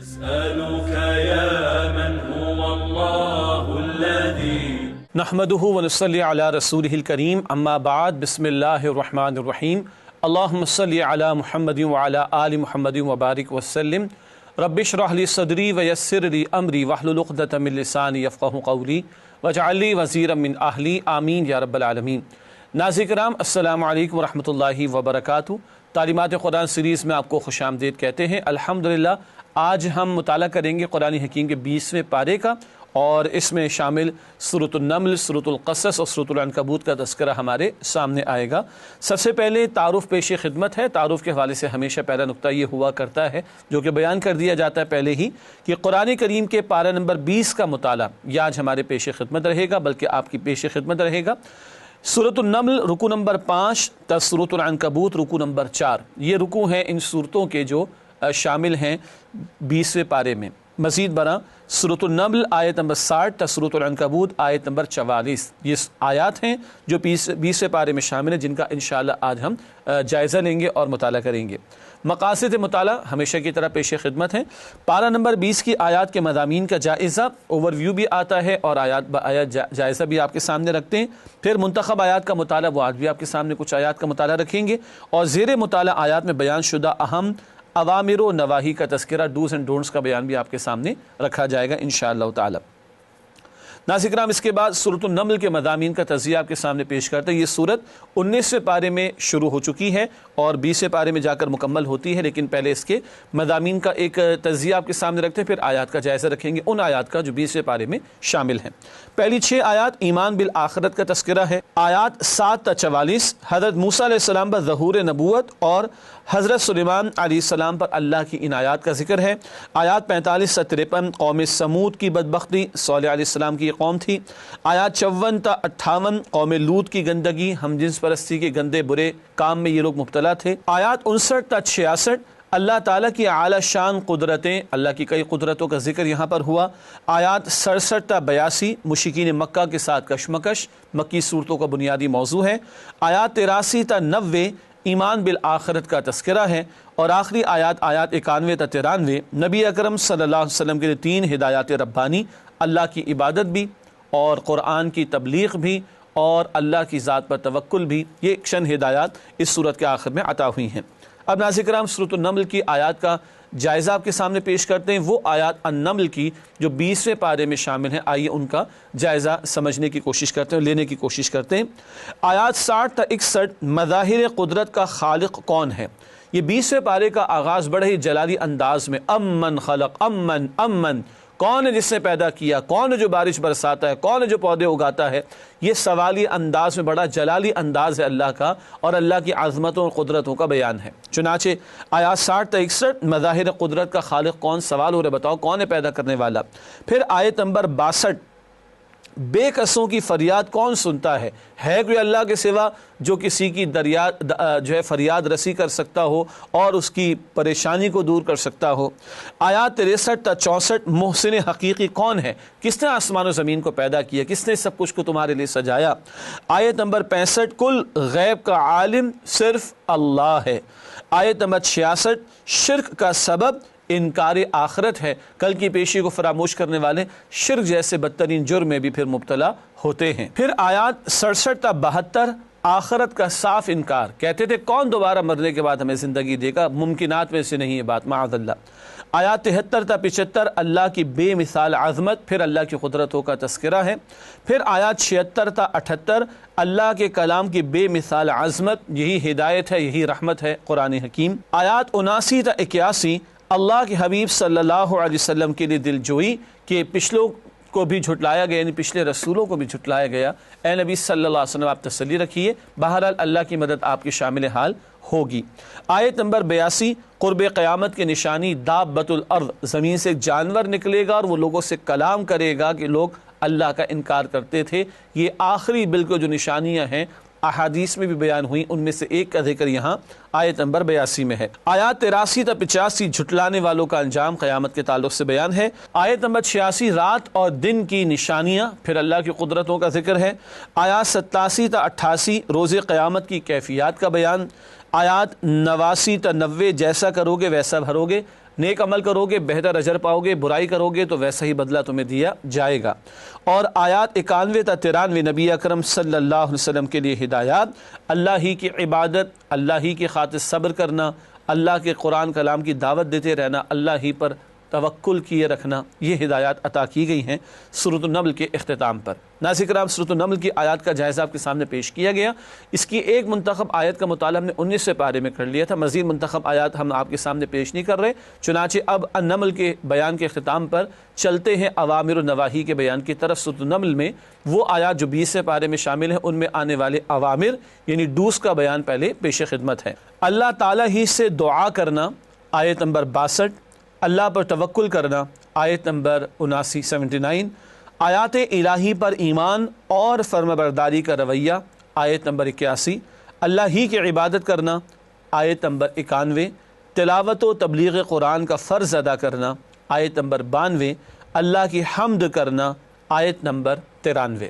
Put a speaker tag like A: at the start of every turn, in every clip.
A: أسألك يا من هو الله الذي
B: نحمده ونصلي على رسوله الكريم اما بعد بسم الله الرحمن الرحيم اللهم صل على محمد وعلى آل محمد وبارك وسلم رب اشرح لي صدري ويسر لي امري واحلل عقدة من لساني يفقهوا قولي واجعل لي وزيرا من اهلي آمین یا رب العالمین۔ ناظرین کرام السلام علیکم ورحمۃ اللہ وبرکاتہ۔ تعلیمات قرآن سیریز میں آپ کو خوش آمدید کہتے ہیں۔ الحمدللہ آج ہم مطالعہ کریں گے قرآن حکیم کے 20ویں پارے کا، اور اس میں شامل سورۃ النمل، سورۃ القصص اور سورۃ العنکبوت کا تذکرہ ہمارے سامنے آئے گا۔ سب سے پہلے تعارف پیش خدمت ہے۔ تعارف کے حوالے سے ہمیشہ پہلا نقطہ یہ ہوا کرتا ہے جو کہ بیان کر دیا جاتا ہے پہلے ہی، کہ قرآن کریم کے پارہ نمبر 20 کا مطالعہ یہ آج ہمارے پیش خدمت رہے گا، بلکہ آپ کی پیش خدمت رہے گا۔ سورۃ النمل رکوع نمبر 5 تا سورۃ العنکبوت رکوع نمبر 4، یہ رکوع ہیں ان صورتوں کے جو شامل ہیں 20ویں پارے میں۔ مزید برآں سورۃ النمل آیت نمبر 60 تا سورۃ العنکبوت آیت نمبر 44، یہ آیات ہیں جو 20ویں پارے میں شامل ہیں، جن کا انشاءاللہ آج ہم جائزہ لیں گے اور مطالعہ کریں گے۔ مقاصد مطالعہ ہمیشہ کی طرح پیش خدمت ہیں۔ پارہ نمبر 20 کی آیات کے مضامین کا جائزہ، اوور ویو بھی آتا ہے اور آیات آیات جائزہ بھی آپ کے سامنے رکھتے ہیں۔ پھر منتخب آیات کا مطالعہ، وہ آج بھی آپ کے سامنے کچھ آیات کا مطالعہ رکھیں گے، اور زیر مطالعہ آیات میں بیان شدہ اہم اوامر و نواہی کا تذکرہ، ڈوز اینڈ ڈونٹس کا بیان بھی آپ کے سامنے رکھا جائے گا انشاءاللہ تعالی۔ ناظرین کرام اس کے بعد سورۃ النمل کے مضامین کا تجزیہ آپ کے سامنے پیش کرتے ہیں۔ یہ سورت 19ویں پارے میں شروع ہو چکی ہے اور 20ویں پارے میں جا کر مکمل ہوتی ہے، لیکن پہلے اس کے مضامین کا ایک تجزیہ آپ کے سامنے رکھتے ہیں، پھر آیات کا جائزہ رکھیں گے ان آیات کا جو 20ویں پارے میں شامل ہیں۔ پہلی 6 آیات ایمان بالآخرت کا تذکرہ ہے۔ آیات 7 تا 44 حضرت موسیٰ علیہ السلام پر ظہور نبوت اور حضرت سلیمان علیہ السلام پر اللہ کی عنایات کا ذکر ہے۔ آیات 45 تا 53 قوم سمود کی بدبختی، صالح علیہ السلام کی قوم تھی۔ آیات 54 تا 58 قوم لوط کی گندگی، ہم جنس پرستی کے گندے برے کام میں یہ لوگ مبتلا تھے۔ آیات 59 تا 66 اللہ تعالیٰ کی اعلیٰ شان قدرتیں، اللہ کی کئی قدرتوں کا ذکر یہاں پر ہوا۔ آیات 67 تا 82 مشرکین مکہ کے ساتھ کشمکش، مکی صورتوں کا بنیادی موضوع ہے۔ آیات 83 تا 90 ایمان بالآخرت کا تذکرہ ہے، اور آخری آیات 91 تا 93 نبی اکرم صلی اللہ علیہ وسلم کے لیے 3 ہدایات ربانی، اللہ کی عبادت بھی اور قرآن کی تبلیغ بھی اور اللہ کی ذات پر توکل بھی، یہ چند ہدایات اس صورت کے آخر میں عطا ہوئی ہیں۔ اب ناظرین کرام سورۃ النمل کی آیات کا جائزہ آپ کے سامنے پیش کرتے ہیں۔ وہ آیات النمل کی جو 20ویں پارے میں شامل ہیں، آئیے ان کا جائزہ سمجھنے کی کوشش کرتے ہیں، لینے کی کوشش کرتے ہیں۔ آیات 60 تا 61 مظاہر قدرت کا خالق کون ہے، یہ 20ویں پارے کا آغاز بڑے ہی جلالی انداز میں، امن خلق، امن کون ہے جس نے پیدا کیا، کون ہے جو بارش برساتا ہے، کون ہے جو پودے اگاتا ہے، یہ سوالی انداز میں بڑا جلالی انداز ہے اللہ کا، اور اللہ کی عظمتوں اور قدرتوں کا بیان ہے۔ چنانچہ آیات 60 تا 61 مظاہر قدرت کا خالق کون، سوال ہو رہا ہے بتاؤ کون ہے پیدا کرنے والا۔ پھر آیت نمبر 62 بے کسوں کی فریاد کون سنتا ہے کوئی اللہ کے سوا جو کسی کی جو ہے فریاد رسی کر سکتا ہو اور اس کی پریشانی کو دور کر سکتا ہو۔ آیات 63 تا 64 محسن حقیقی کون ہے، کس نے آسمان و زمین کو پیدا کیا، کس نے سب کچھ کو تمہارے لیے سجایا۔ آیت نمبر 65 کل غیب کا عالم صرف اللہ ہے۔ آیت نمبر 66 شرک کا سبب انکار آخرت ہے، کل کی پیشی کو فراموش کرنے والے شرک جیسے بدترین جرم میں بھی پھر مبتلا ہوتے ہیں۔ پھر آیات 67 تا 72 آخرت کا صاف انکار، کہتے تھے کون دوبارہ مرنے کے بعد ہمیں زندگی دے گا، ممکنات میں سے نہیں یہ بات، معاذ اللہ۔ آیات 73 تا 75 اللہ کی بے مثال عظمت، پھر اللہ کی قدرتوں کا تذکرہ ہے۔ پھر آیات 76 تا 78 اللہ کے کلام کی بے مثال عظمت، یہی ہدایت ہے، یہی رحمت ہے قرآن حکیم۔ آیات 79 تا 81 اللہ کے حبیب صلی اللہ علیہ وسلم کے لیے دل جوئی، کہ پچھلوں کو بھی جھٹلایا گیا، یعنی پچھلے رسولوں کو بھی جھٹلایا گیا، اے نبی صلی اللہ علیہ وسلم آپ تسلی رکھیے، بہرحال اللہ کی مدد آپ کے شامل حال ہوگی۔ آیت نمبر 82 قرب قیامت کی نشانی دابۃ الارض، زمین سے ایک جانور نکلے گا اور وہ لوگوں سے کلام کرے گا کہ لوگ اللہ کا انکار کرتے تھے۔ یہ آخری بالکل جو نشانیاں ہیں احادیث میں بھی بیان ہوئی، ان میں سے ایک کا ذکر یہاں آیت نمبر 82 میں ہے۔ آیات 83 تا 85 جھٹلانے والوں کا انجام قیامت کے تعلق سے بیان ہے۔ آیت نمبر 86 رات اور دن کی نشانیاں، پھر اللہ کی قدرتوں کا ذکر ہے۔ آیات 87 تا 88 روز قیامت کی کیفیات کا بیان۔ آیات 89 تا 90 جیسا کرو گے ویسا بھرو گے، نیک عمل کرو گے بہتر اجر پاؤ گے، برائی کرو گے تو ویسا ہی بدلہ تمہیں دیا جائے گا۔ اور آیات 91 تا 93 نبی اکرم صلی اللہ علیہ وسلم کے لیے ہدایات، اللہ ہی کی عبادت، اللہ ہی کی خاطر صبر کرنا، اللہ کے قرآن کلام کی دعوت دیتے رہنا، اللہ ہی پر توکل کیے رکھنا، یہ ہدایات عطا کی گئی ہیں سورۃ النمل کے اختتام پر۔ ناظرین کرام، سورۃ النمل کی آیات کا جائزہ آپ کے سامنے پیش کیا گیا۔ اس کی ایک منتخب آیت کا مطالعہ ہم نے 19ویں پارے میں کر لیا تھا، مزید منتخب آیات ہم آپ کے سامنے پیش نہیں کر رہے، چنانچہ اب النمل کے بیان کے اختتام پر چلتے ہیں اوامر و نواہی کے بیان کی طرف۔ سورۃ النمل میں وہ آیات جو 20ویں پارے میں شامل ہیں، ان میں آنے والے اوامر یعنی ڈوز کا بیان پہلے پیش خدمت ہے۔ اللہ تعالیٰ ہی سے دعا کرنا، آیت نمبر 62، اللہ پر توکل کرنا، آیت نمبر 79، آیات الہی پر ایمان اور فرمانبرداری کا رویہ، آیت نمبر 81، اللہ ہی کی عبادت کرنا، آیت نمبر 91، تلاوت و تبلیغ قرآن کا فرض ادا کرنا، آیت نمبر 92، اللہ کی حمد کرنا، آیت نمبر 93۔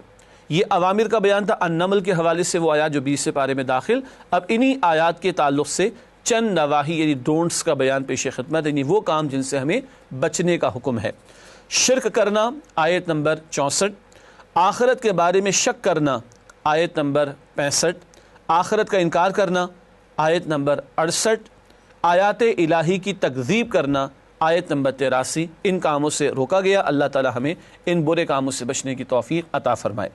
B: یہ اوامر کا بیان تھا النمل کے حوالے سے، وہ آیات جو 20ویں پارے میں داخل۔ اب انہی آیات کے تعلق سے چند نواہی یعنی ڈونٹس کا بیان پیش خدمت، یعنی وہ کام جن سے ہمیں بچنے کا حکم ہے۔ شرک کرنا، آیت نمبر 64، آخرت کے بارے میں شک کرنا، آیت نمبر 65، آخرت کا انکار کرنا، آیت نمبر 68، آیات الہی کی تکذیب کرنا، آیت نمبر 83۔ ان کاموں سے روکا گیا، اللہ تعالی ہمیں ان برے کاموں سے بچنے کی توفیق عطا فرمائے۔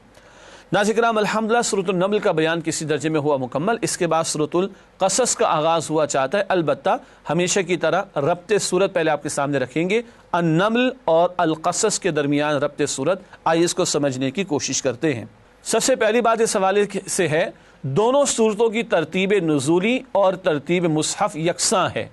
B: ناظرین کرام، الحمدللہ سورۃ النمل کا بیان کسی درجے میں ہوا مکمل۔ اس کے بعد سورۃ القصص کا آغاز ہوا چاہتا ہے، البتہ ہمیشہ کی طرح ربط صورت پہلے آپ کے سامنے رکھیں گے۔ النمل اور القصص کے درمیان ربط صورت، آئیے اس کو سمجھنے کی کوشش کرتے ہیں۔ سب سے پہلی بات اس حوالے سے ہے، دونوں صورتوں کی ترتیب نزولی اور ترتیب مصحف یکساں ہے۔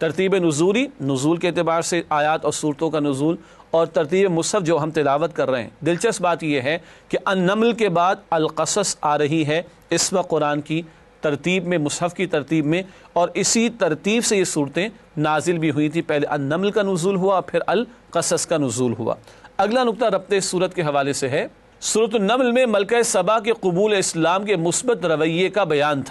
B: ترتیب نزولی، نزول کے اعتبار سے آیات اور صورتوں کا نزول، اور ترتیب مصحف جو ہم تلاوت کر رہے ہیں۔ دلچسپ بات یہ ہے کہ النمل کے بعد القصص آ رہی ہے اس وقت قرآن کی ترتیب میں، مصحف کی ترتیب میں، اور اسی ترتیب سے یہ صورتیں نازل بھی ہوئی تھی۔ پہلے النمل کا نزول ہوا، پھر القصص کا نزول ہوا۔ اگلا نقطہ ربط صورت کے حوالے سے ہے، سورۃ النمل میں ملکہ سبا کے قبول اسلام کے مثبت رویے کا بیان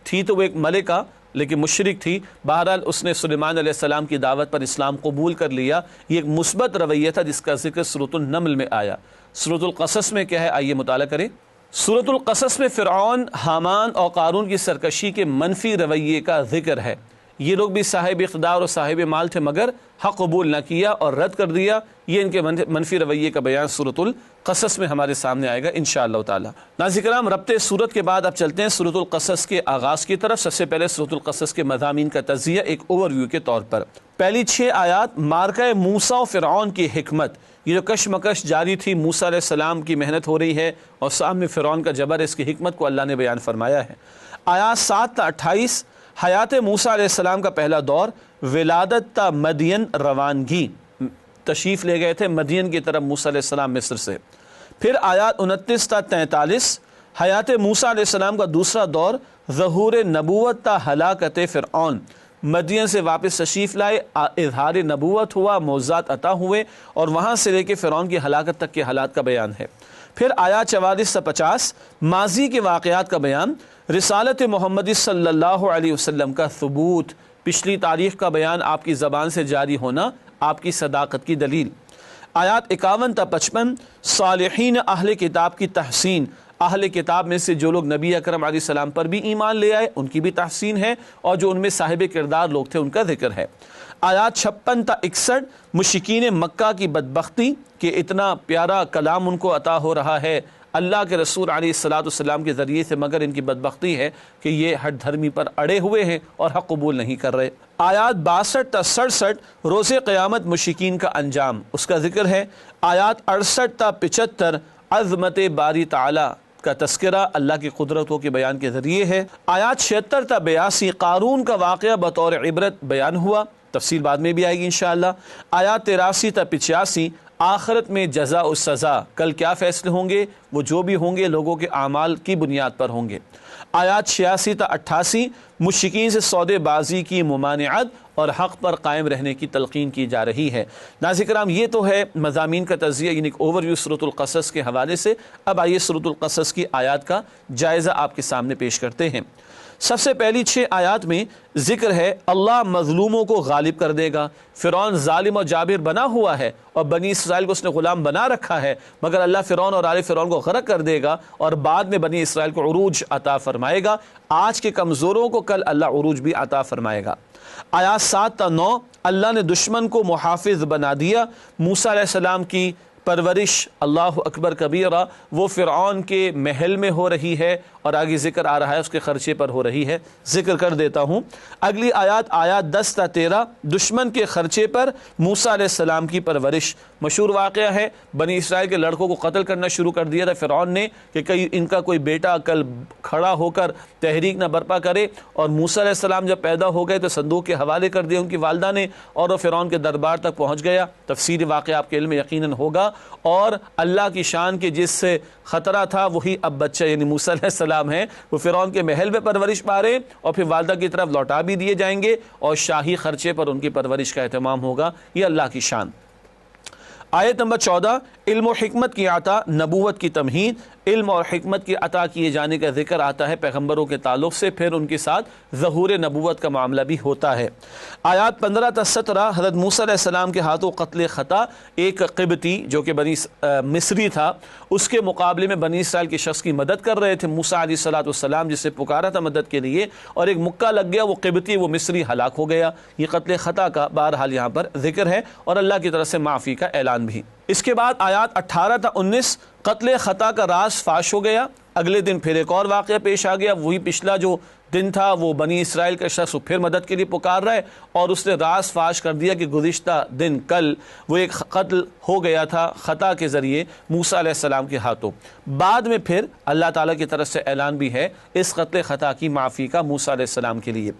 B: تھی تو وہ ایک ملکہ لیکن مشرک تھی، بہرحال اس نے سلیمان علیہ السلام کی دعوت پر اسلام قبول کر لیا۔ یہ ایک مثبت رویہ تھا جس کا ذکر سورۃ النمل میں آیا۔ سورۃ القصص میں کیا ہے، آئیے مطالعہ کریں۔ سورۃ القصص میں فرعون، حامان اور قارون کی سرکشی کے منفی رویے کا ذکر ہے۔ یہ لوگ بھی صاحب اقتدار اور صاحب مال تھے مگر حق قبول نہ کیا اور رد کر دیا۔ یہ ان کے منفی رویے کا بیان سورۃ القصص میں ہمارے سامنے آئے گا انشاءاللہ تعالی۔ ناظرین کرام، ربط صورت کے بعد اب چلتے ہیں سورۃ القصص کے آغاز کی طرف۔ سب سے پہلے سورۃ القصص کے مضامین کا تجزیہ ایک اوور ویو کے طور پر۔ پہلی 6 آیات معرکہ موسیٰ و فرعون کی حکمت، یہ جو کشمکش جاری تھی، موسیٰ علیہ السلام کی محنت ہو رہی ہے اور سامنے فرعون کا جبر، اس کی حکمت کو اللہ نے بیان فرمایا ہے۔ آیات 7 تا 28، حیات موسیٰ علیہ السلام کا پہلا دور، ولادت تا مدین روانگی، تشریف لے گئے تھے مدین کی طرف موسیٰ علیہ السلام مصر سے۔ پھر آیات 29 تا 43، حیات موسیٰ علیہ السلام کا دوسرا دور، ظہور نبوت تا ہلاکت فرعون، مدین سے واپس تشریف لائے، اظہار نبوت ہوا، معجزات عطا ہوئے، اور وہاں سے لے کے فرعون کی ہلاکت تک کے حالات کا بیان ہے۔ پھر آیات 44 تا 50، ماضی کے واقعات کا بیان، رسالت محمدی صلی اللہ علیہ وسلم کا ثبوت، پچھلی تاریخ کا بیان، آپ کی زبان سے جاری ہونا آپ کی صداقت کی دلیل۔ آیات 51 تا 55، صالحین اہل کتاب کی تحسین، اہل کتاب میں سے جو لوگ نبی اکرم علیہ السلام پر بھی ایمان لے آئے ان کی بھی تحسین ہے، اور جو ان میں صاحب کردار لوگ تھے ان کا ذکر ہے۔ آیات 56 تا 61، مشرکین مکہ کی بدبختی کہ اتنا پیارا کلام ان کو عطا ہو رہا ہے اللہ کے رسول علیہ السلام کے ذریعے سے، مگر ان کی بدبختی ہے کہ یہ ہٹ دھرمی پر اڑے ہوئے ہیں اور حق قبول نہیں کر رہے۔ آیات 62 تا 67، روز قیامت مشرکین کا انجام، اس کا ذکر ہے۔ آیات 68 تا 75، عظمت باری تعالی کا تذکرہ، اللہ کی قدرتوں کے بیان کے ذریعے ہے۔ آیات 76 تا 82، قارون کا واقعہ بطور عبرت بیان ہوا، تفصیل بعد میں بھی آئے گی انشاءاللہ۔ آیات 83 تا 85، آخرت میں جزا و سزا، کل کیا فیصلے ہوں گے، وہ جو بھی ہوں گے لوگوں کے اعمال کی بنیاد پر ہوں گے۔ آیات 86 تا 88، مشرکین سے سودے بازی کی ممانعت اور حق پر قائم رہنے کی تلقین کی جا رہی ہے۔ ناظرین کرام، یہ تو ہے مضامین کا تجزیہ، یعنی ایک اوور ویو سورۃ القصص کے حوالے سے۔ اب آئیے سورۃ القصص کی آیات کا جائزہ آپ کے سامنے پیش کرتے ہیں۔ سب سے پہلی 6 آیات میں ذکر ہے اللہ مظلوموں کو غالب کر دے گا۔ فرعون ظالم اور جابر بنا ہوا ہے اور بنی اسرائیل کو اس نے غلام بنا رکھا ہے، مگر اللہ فرعون اور آل فرعون کو غرق کر دے گا اور بعد میں بنی اسرائیل کو عروج عطا فرمائے گا۔ آج کے کمزوروں کو کل اللہ عروج بھی عطا فرمائے گا۔ آیات 7 تا 9 اللہ نے دشمن کو محافظ بنا دیا۔ موسیٰ علیہ السلام کی پرورش اللہ اکبر کبیرہ وہ فرعون کے محل میں ہو رہی ہے، اور آگے ذکر آ رہا ہے اس کے خرچے پر ہو رہی ہے، ذکر کر دیتا ہوں۔ اگلی آیات 10 تا 13 دشمن کے خرچے پر موسیٰ علیہ السلام کی پرورش۔ مشہور واقعہ ہے، بنی اسرائیل کے لڑکوں کو قتل کرنا شروع کر دیا تھا فرعون نے کہ کہیں ان کا کوئی بیٹا کل کھڑا ہو کر تحریک نہ برپا کرے، اور موسیٰ علیہ السلام جب پیدا ہو گئے تو صندوق کے حوالے کر دیا ان کی والدہ نے، اور وہ فرعون کے دربار تک پہنچ گیا۔ تفصیلی واقعہ آپ کے علم میں یقیناً ہوگا، اور اللہ کی شان کے جس سے خطرہ تھا وہی اب بچہ یعنی موسیٰ علیہ السلام ہیں، وہ فرعون کے محل میں پرورش پا رہے اور پھر والدہ کی طرف لوٹا بھی دیے جائیں گے، اور شاہی خرچے پر ان کی پرورش کا اہتمام ہوگا۔ یہ اللہ کی شان۔ آیت نمبر 14 علم و حکمت کی عطا، نبوت کی تمہید۔ علم اور حکمت کی عطا کیے جانے کا ذکر آتا ہے پیغمبروں کے تعلق سے، پھر ان کے ساتھ ظہور نبوت کا معاملہ بھی ہوتا ہے۔ آیات 15 تا 17 حضرت موسیٰ علیہ السلام کے ہاتھوں قتل خطا، ایک قبطی جو کہ مصری تھا، اس کے مقابلے میں بنی اسرائیل کے شخص کی مدد کر رہے تھے موسیٰ علیہ السلام، جس سے پکارا تھا مدد کے لیے، اور ایک مکہ لگ گیا، وہ قبطی وہ مصری ہلاک ہو گیا۔ یہ قتل خطا کا بہرحال یہاں پر ذکر ہے، اور اللہ کی طرف سے معافی کا اعلان بھی۔ اس کے بعد آیات 18 تا 19 قتل خطا کا راز فاش ہو گیا۔ اگلے دن پھر ایک اور واقعہ پیش آ گیا، وہی پچھلا جو دن تھا وہ بنی اسرائیل کا شخص پھر مدد کے لیے پکار رہا ہے، اور اس نے راز فاش کر دیا کہ گزشتہ دن کل وہ ایک قتل ہو گیا تھا خطا کے ذریعے موسیٰ علیہ السلام کے ہاتھوں۔ بعد میں پھر اللہ تعالیٰ کی طرف سے اعلان بھی ہے اس قتل خطا کی معافی کا موسیٰ علیہ السلام کے لیے۔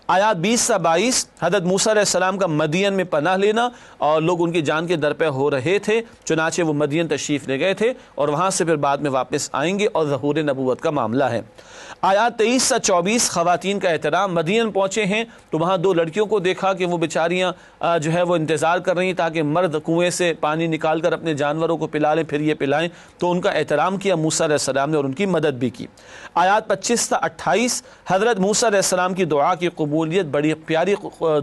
B: آیات 20 تا 22 حضرت موسیٰ علیہ السلام کا مدین میں پناہ لینا، اور لوگ ان کی جان کے در پہ ہو رہے تھے، چنانچہ وہ مدین تشریف لے گئے تھے، اور وہاں سے پھر بعد میں واپس آئیں گے، اور ظہور نبوت کا معاملہ ہے۔ آیات 23 تا 24 خواتین کا احترام۔ مدین پہنچے ہیں تو وہاں 2 لڑکیوں کو دیکھا کہ وہ بیچاریاں جو ہے وہ انتظار کر رہی ہیں تاکہ مرد کنویں سے پانی نکال کر اپنے جانوروں کو پلا لیں، پھر یہ پلائیں، تو ان کا احترام کیا موسیٰ علیہ السلام نے اور ان کی مدد بھی کی۔ آیات 25 تا 28 حضرت موسیٰ علیہ السلام کی دعا کی قبولیت، بڑی پیاری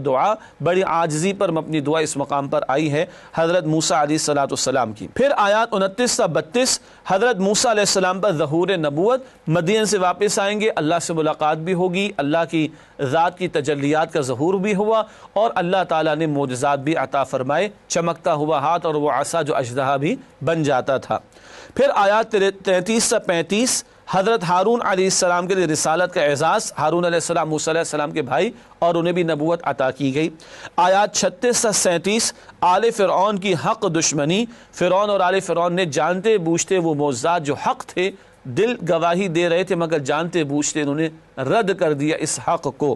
B: دعا، بڑی عاجزی پر مبنی دعا اس مقام پر آئی ہے حضرت موسیٰ علیہ السلام کی۔ پھر آیات 29 تا 32 حضرت موسیٰ علیہ السلام پر ظہور نبوت، مدین سے واپس آئیں گے، اللہ سے ملاقات بھی ہوگی، اللہ کی ذات کی تجلیات کا ظہور بھی ہوا، اور اللہ تعالیٰ نے معجزات بھی عطا فرمائے، چمکتا ہوا ہاتھ اور وہ عصا جو اژدہا بھی بن جاتا تھا۔ پھر آیات 33 تا 35 حضرت ہارون علیہ السلام کے لیے رسالت کا اعزاز، ہارون علیہ السلام موسیٰ علیہ السلام کے بھائی، اور انہیں بھی نبوت عطا کی گئی۔ آیات 36 تا 37 آل فرعون کی حق دشمنی، فرعون اور آل فرعون نے جانتے بوجھتے وہ معجزات جو حق تھے، دل گواہی دے رہے تھے مگر جانتے بوجھتے انہوں نے رد کر دیا اس حق کو۔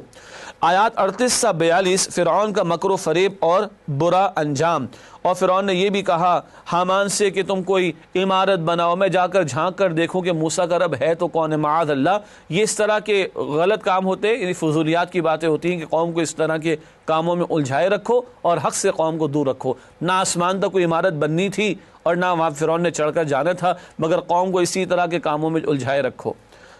B: آیات 38 تا 42 فرعون کا مکر و فریب اور برا انجام، اور فرعون نے یہ بھی کہا حامان سے کہ تم کوئی عمارت بناؤ، میں جا کر جھانک کر دیکھوں کہ موسیٰ کا رب ہے تو کون ہے، معاذ اللہ۔ یہ اس طرح کے غلط کام ہوتے ہیں، یعنی فضولیات کی باتیں ہوتی ہیں کہ قوم کو اس طرح کے کاموں میں الجھائے رکھو اور حق سے قوم کو دور رکھو۔ نہ آسمان تک کوئی عمارت بننی تھی اور نہ وہاں فرعون نے چڑھ کر جانا تھا، مگر قوم کو اسی طرح کے کاموں میں الجھائے رکھو۔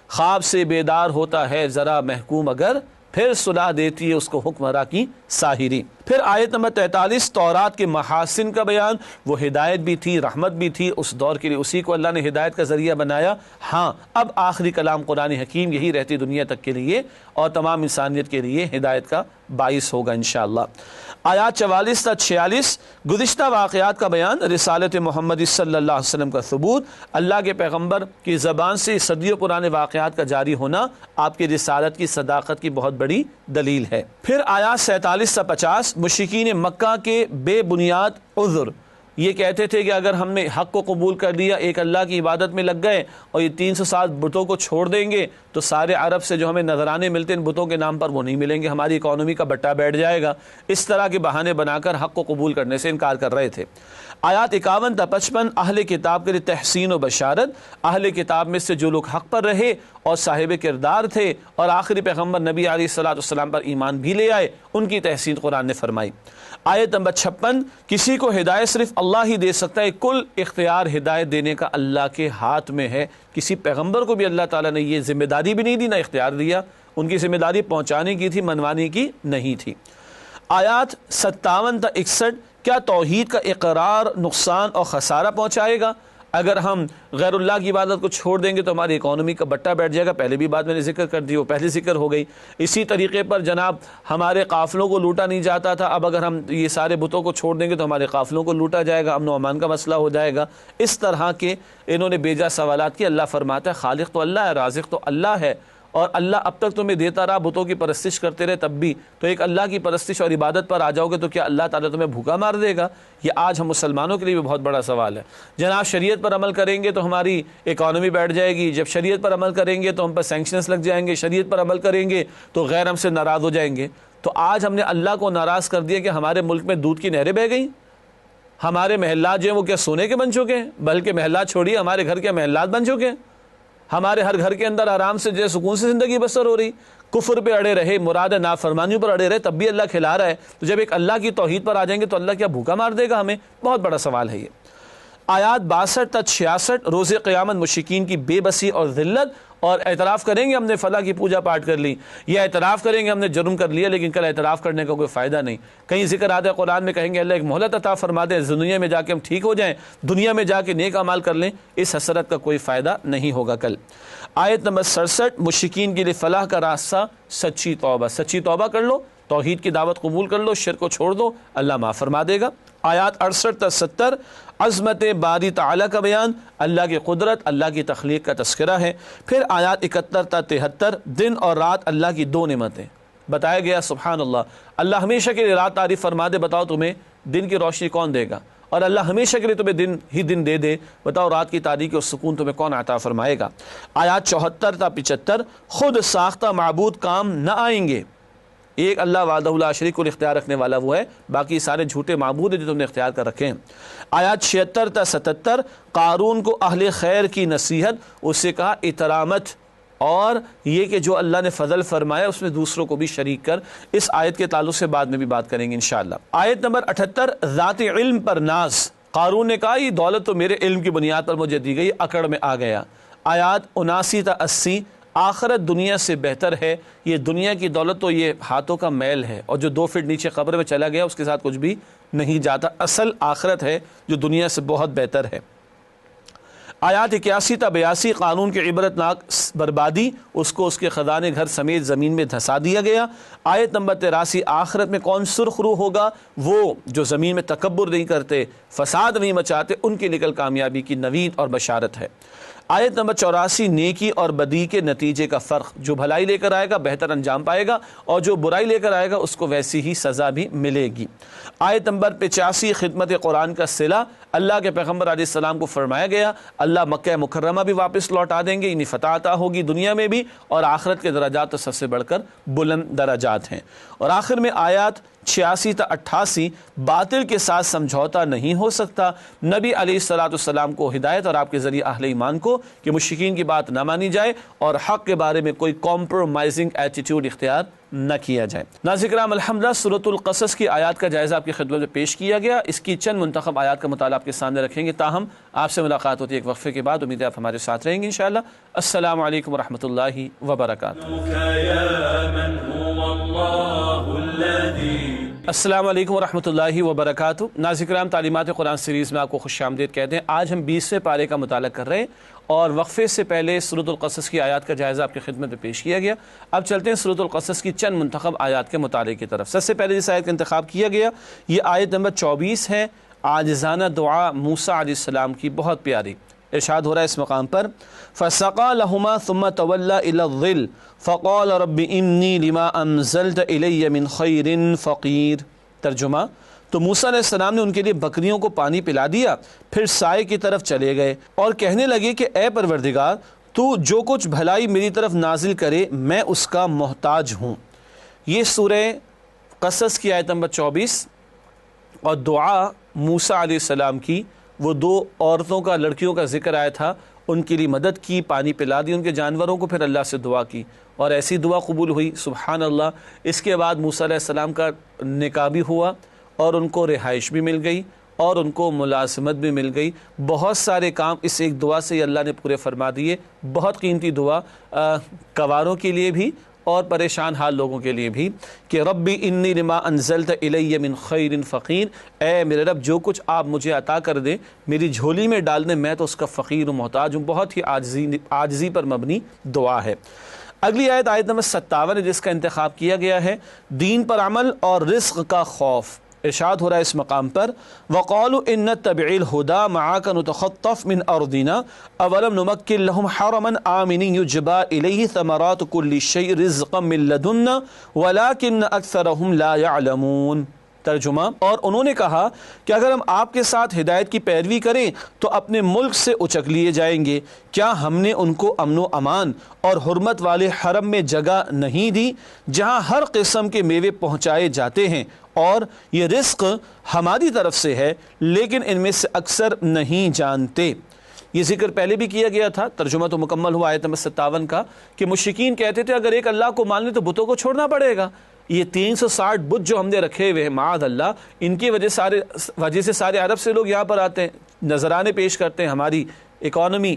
B: خواب سے بیدار ہوتا ہے ذرا محکوم اگر، پھر صلاح دیتی ہے اس کو حکمراں کی ساحری۔ پھر آیت نمبر 43 تورات کے محاسن کا بیان، وہ ہدایت بھی تھی، رحمت بھی تھی اس دور کے لیے، اسی کو اللہ نے ہدایت کا ذریعہ بنایا۔ ہاں اب آخری کلام قرآن حکیم یہی رہتی دنیا تک کے لیے اور تمام انسانیت کے لیے ہدایت کا باعث ہوگا انشاءاللہ۔ آیات 44 تا 46 گزشتہ واقعات کا بیان، رسالت محمد صلی اللہ علیہ وسلم کا ثبوت، اللہ کے پیغمبر کی زبان سے صدیوں پرانے واقعات کا جاری ہونا آپ کی رسالت کی صداقت کی بہت بڑی دلیل ہے۔ پھر آیات 47 تا 50 مشرکین مکہ کے بے بنیاد عذر، یہ کہتے تھے کہ اگر ہم نے حق کو قبول کر لیا، ایک اللہ کی عبادت میں لگ گئے اور یہ 307 بتوں کو چھوڑ دیں گے تو سارے عرب سے جو ہمیں نذرانے ملتے ان بتوں کے نام پر وہ نہیں ملیں گے، ہماری اکانومی کا بٹا بیٹھ جائے گا۔ اس طرح کے بہانے بنا کر حق کو قبول کرنے سے انکار کر رہے تھے۔ آیات 51 تا 55 اہل کتاب کے لیے تحسین و بشارت، اہل کتاب میں سے جو لوگ حق پر رہے اور صاحب کردار تھے اور آخری پیغمبر نبی علیہ السلام پر ایمان بھی لے آئے، ان کی تحسین قرآن نے فرمائی۔ آیت نمبر 56 کسی کو ہدایت صرف اللہ ہی دے سکتا ہے، کل اختیار ہدایت دینے کا اللہ کے ہاتھ میں ہے۔ کسی پیغمبر کو بھی اللہ تعالیٰ نے یہ ذمہ داری بھی نہیں دی، نہ اختیار دیا، ان کی ذمہ داری پہنچانے کی تھی، منوانے کی نہیں تھی۔ آیات 57 تا 61 کیا توحید کا اقرار نقصان اور خسارہ پہنچائے گا؟ اگر ہم غیر اللہ کی عبادت کو چھوڑ دیں گے تو ہماری اکانومی کا بٹا بیٹھ جائے گا، پہلے بھی بات میں نے ذکر کر دی، وہ پہلے ذکر ہو گئی۔ اسی طریقے پر جناب ہمارے قافلوں کو لوٹا نہیں جاتا تھا، اب اگر ہم یہ سارے بتوں کو چھوڑ دیں گے تو ہمارے قافلوں کو لوٹا جائے گا، امن و امان کا مسئلہ ہو جائے گا۔ اس طرح کے انہوں نے بیجا سوالات کی۔ اللہ فرماتا ہے خالق تو اللہ ہے، رازق تو اللہ ہے، اور اللہ اب تک تمہیں دیتا رہا، بتوں کی پرستش کرتے رہے تب بھی، تو ایک اللہ کی پرستش اور عبادت پر آ جاؤ گے تو کیا اللہ تعالیٰ تمہیں بھوکا مار دے گا؟ یہ آج ہم مسلمانوں کے لیے بھی بہت بڑا سوال ہے۔ جناب شریعت پر عمل کریں گے تو ہماری اکانومی بیٹھ جائے گی، جب شریعت پر عمل کریں گے تو ہم پر سینکشنز لگ جائیں گے، شریعت پر عمل کریں گے تو غیر ہم سے ناراض ہو جائیں گے۔ تو آج ہم نے اللہ کو ناراض کر دیا کہ ہمارے ملک میں دودھ کی نہریں بہہ گئیں، ہمارے محلات جو ہیں وہ کیا سونے کے بن چکے ہیں؟ بلکہ محلات چھوڑیے، ہمارے گھر کے محلات بن چکے ہیں۔ ہمارے ہر گھر کے اندر آرام سے جو ہے سکون سے زندگی بسر ہو رہی، کفر پہ اڑے رہے، مراد نافرمانیوں پر اڑے رہے، تب بھی اللہ کھلا رہا ہے۔ تو جب ایک اللہ کی توحید پر آ جائیں گے تو اللہ کیا بھوکا مار دے گا ہمیں؟ بہت بڑا سوال ہے یہ۔ آیات 62 تا 66 روز قیامت مشرکین کی بے بسی اور ذلت، اور اعتراف کریں گے ہم نے فلاں کی پوجا پاٹ کر لی، یا اعتراف کریں گے ہم نے جرم کر لیا، لیکن کل اعتراف کرنے کا کوئی فائدہ نہیں۔ کہیں ذکر آتا ہے قرآن میں، کہیں گے اللہ ایک مہلت عطا فرما دے، دنیا میں جا کے ہم ٹھیک ہو جائیں، دنیا میں جا کے نیک اعمال کر لیں، اس حسرت کا کوئی فائدہ نہیں ہوگا کل۔ آیت نمبر 67 مشرکین کے لیے فلاح کا راستہ سچی توبہ، سچی توبہ کر لو، توحید کی دعوت قبول کر لو، شرک کو چھوڑ دو، اللہ معاف فرما دے گا۔ آیات 68 تا 70 عظمت باری تعالیٰ کا بیان، اللہ کی قدرت، اللہ کی تخلیق کا تذکرہ ہے۔ پھر آیات 71 تا 73 دن اور رات اللہ کی دو نعمتیں بتایا گیا۔ سبحان اللہ، اللہ ہمیشہ کے لیے رات تعریف فرما دے، بتاؤ تمہیں دن کی روشنی کون دے گا؟ اور اللہ ہمیشہ کے لیے تمہیں دن ہی دن دے دے، بتاؤ رات کی تاریکی اور سکون تمہیں کون عطا فرمائے گا؟ آیات 74 تا 75 خود ساختہ معبود کام نہ آئیں گے، ایک اللہ وحدہ لا شریک کو اختیار رکھنے والا وہ ہے، باقی سارے جھوٹے معبود ہیں جو تم نے اختیار کر رکھے ہیں۔ آیات 76 تا 77 قارون کو اہل خیر کی نصیحت، اس سے کہا اترامت، اور یہ کہ جو اللہ نے فضل فرمایا اس میں دوسروں کو بھی شریک کر۔ اس آیت کے تعلق سے بعد میں بھی بات کریں گے انشاءاللہ۔ آیت نمبر 78 ذات علم پر ناز، قارون نے کہا یہ دولت تو میرے علم کی بنیاد پر مجھے دی گئی، اکڑ میں آ گیا۔ آیات 79 تا 80 آخرت دنیا سے بہتر ہے، یہ دنیا کی دولت تو یہ ہاتھوں کا میل ہے، اور جو 2 فٹ نیچے قبر میں چلا گیا اس کے ساتھ کچھ بھی نہیں جاتا، اصل آخرت ہے جو دنیا سے بہت بہتر ہے۔ آیات 81 تا 82 قانون کی عبرتناک بربادی، اس کو اس کے خزانے گھر سمیت زمین میں دھسا دیا گیا۔ آیت نمبر 83 آخرت میں کون سرخ رو ہوگا؟ وہ جو زمین میں تکبر نہیں کرتے، فساد نہیں مچاتے، ان کے لیے کل کامیابی کی نوید اور بشارت ہے۔ آیت نمبر 84 نیکی اور بدی کے نتیجے کا فرق، جو بھلائی لے کر آئے گا بہتر انجام پائے گا، اور جو برائی لے کر آئے گا اس کو ویسی ہی سزا بھی ملے گی۔ آیت نمبر 85 خدمت قرآن کا صلہ، اللہ کے پیغمبر علیہ السلام کو فرمایا گیا اللہ مکہ مکرمہ بھی واپس لوٹا دیں گے، انہیں فتح عطا ہوگی دنیا میں بھی، اور آخرت کے درجات تو سب سے بڑھ کر بلند درجات ہیں۔ اور آخر میں آیات 86 تا 88 باطل کے ساتھ سمجھوتا نہیں ہو سکتا، نبی علیہ السلام کو ہدایت اور آپ کے ذریعے اہل ایمان کو کہ مشرکین کی بات نہ مانی جائے اور حق کے بارے میں کوئی کمپرومائزنگ ایٹیٹیوڈ اختیار نہ کیا جائے۔ ناظرین کرام الحمدللہ سورۃ القصص کی آیات کا جائزہ آپ کی خدمت میں پیش کیا گیا، اس کی چند منتخب آیات کا مطالعہ آپ کے سامنے رکھیں گے، تاہم آپ سے ملاقات ہوتی ہے ایک وقفے کے بعد، امید ہے آپ ہمارے ساتھ رہیں گے انشاءاللہ۔ السلام علیکم ورحمۃ اللہ وبرکاتہ۔ السلام علیکم ورحمۃ اللہ وبرکاتہ۔ ناظرین کرام تعلیمات قرآن سیریز میں آپ کو خوش آمدید کہتے ہیں۔ آج ہم 20ویں پارے کا مطالعہ کر رہے ہیں، اور وقفے سے پہلے سورۃ القصص کی آیات کا جائزہ آپ کی خدمت میں پیش کیا گیا۔ اب چلتے ہیں سورۃ القصص کی چند منتخب آیات کے مطالعے کی طرف۔ سب سے پہلے جس آیت کا انتخاب کیا گیا یہ آیت نمبر 24 ہے، عاجزانہ دعا موسیٰ علیہ السلام کی، بہت پیاری۔ ارشاد ہو رہا ہے اس مقام پر فَسَقَى لَهُمَا ثُمَّ تَوَلَّى إِلَى الظِّلِّ فَقَالَ رَبِّ إِنِّي لِمَا أَنزَلْتَ إِلَيَّ مِنْ خَيْرٍ فَقِيرٌ۔ ترجمہ، تو موسیٰ علیہ السلام نے ان کے لیے بکریوں کو پانی پلا دیا، پھر سائے کی طرف چلے گئے اور کہنے لگے کہ اے پروردگار تو جو کچھ بھلائی میری طرف نازل کرے میں اس کا محتاج ہوں۔ یہ سورہ قصص کی آیت نمبر 24 اور دعا موسیٰ علیہ السلام کی، وہ 2 عورتوں کا، لڑکیوں کا ذکر آیا تھا، ان کے لیے مدد کی، پانی پلا دی ان کے جانوروں کو، پھر اللہ سے دعا کی اور ایسی دعا قبول ہوئی، سبحان اللہ۔ اس کے بعد موسیٰ علیہ السلام کا نکاح بھی ہوا اور ان کو رہائش بھی مل گئی اور ان کو ملازمت بھی مل گئی، بہت سارے کام اس ایک دعا سے اللہ نے پورے فرما دیے۔ بہت قیمتی دعا، کواروں کے لیے بھی اور پریشان حال لوگوں کے لیے بھی کہ ربی انی لما انزلت الی من خیر فقیر، اے میرے رب جو کچھ آپ مجھے عطا کر دیں میری جھولی میں ڈال دیں، میں تو اس کا فقیر و محتاج ہوں۔ بہت ہی عاجزی پر مبنی دعا ہے۔ اگلی آیت، آیت نمبر 57 ہے، جس کا انتخاب کیا گیا ہے دین پر عمل اور رزق کا خوف۔ ارشاد ہو رہا ہے اس مقام پر وَقَالُوا إِن نَتَّبِعِ الْهُدَى مَعَكَ نُتَخَطَّفْ مِنْ أَرْضِنَا أَوَلَمْ نُمَكِّنْ لَهُمْ حَرَمًا آمِنًا يُجْبَى إِلَيْهِ ثَمَرَاتُ كُلِّ شَيْءٍ رِزْقًا مِنْ لَدُنَّا وَلَكِنَّ أَكْثَرَهُمْ لَا يَعْلَمُونَ۔ ترجمہ، اور انہوں نے کہا کہ اگر ہم آپ کے ساتھ ہدایت کی پیروی کریں تو اپنے ملک سے اچک لیے جائیں گے، کیا ہم نے ان کو امن و امان اور حرمت والے حرم میں جگہ نہیں دی جہاں ہر قسم کے میوے پہنچائے جاتے ہیں، اور یہ رزق ہماری طرف سے ہے لیکن ان میں سے اکثر نہیں جانتے۔ یہ ذکر پہلے بھی کیا گیا تھا، ترجمہ تو مکمل ہوا آیت نمبر 57 کا، کہ مشرکین کہتے تھے اگر ایک اللہ کو مان لیں تو بتوں کو چھوڑنا پڑے گا۔ یہ 360 بت جو ہم نے رکھے ہوئے ہیں معاذ اللہ، ان کی وجہ سے سارے عرب سے لوگ یہاں پر آتے ہیں، نذرانے پیش کرتے ہیں، ہماری اکانومی